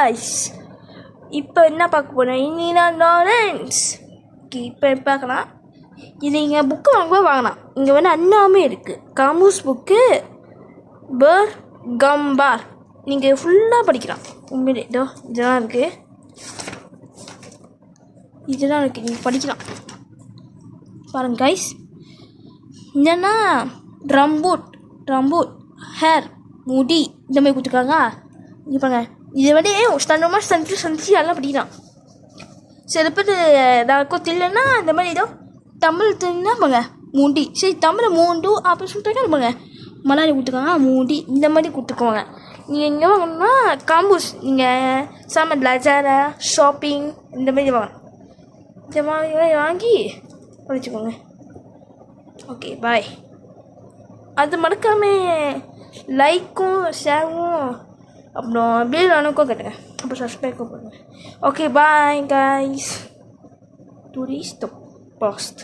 guys, இப்போ என்ன பார்க்க போகிறோம்? இனினா லாரன்ஸ். இப்போ பார்க்கலாம். இது இங்கே புக்கு வாங்கலாம். இங்கே வந்து அண்ணாமே இருக்குது. காமூஸ் புக்கு கம்பார் நீங்கள் ஃபுல்லாக படிக்கலாம். உண்மையிலே இதெல்லாம் இருக்குது. நீங்கள் படிக்கலாம். பாருங்க கைஸ், என்னென்னா ட்ரம்பூட் ஹேர் முடி இந்த மாதிரி கொடுத்துருக்காங்க. இது பாருங்க, இதை வந்து ஸ்டண்டமாக சந்திச்சு எல்லாம் படிக்கலாம். சில பேர் ஏதாக்கும் தெரியலன்னா இந்த மாதிரி ஏதோ தமிழ் தெரியுன்னா பாருங்க மூண்டி, சரி தமிழ் மூண்டு அப்படின்னு சொல்லிட்டு பாருங்க மலையாளி கொடுத்துருக்காங்க மூண்டி இந்த மாதிரி கொடுத்துக்குவாங்க. நீங்கள் எங்கே வாங்கணும்னா காம்பூஸ், நீங்கள் சாமான் லஜாரா ஷாப்பிங் இந்த மாதிரி வாங்க. இந்த மாதிரி வாங்கி படிச்சுக்கோங்க. Okay bye. அது மறக்காமல் லைக்கும் ஷேரும் அப்புறம் பெல் அனுக்கும் கேட்டுங்க. அப்புறம் சப்ஸ்கிரைப் பண்ணுங்க. Okay bye guys. Tourist past.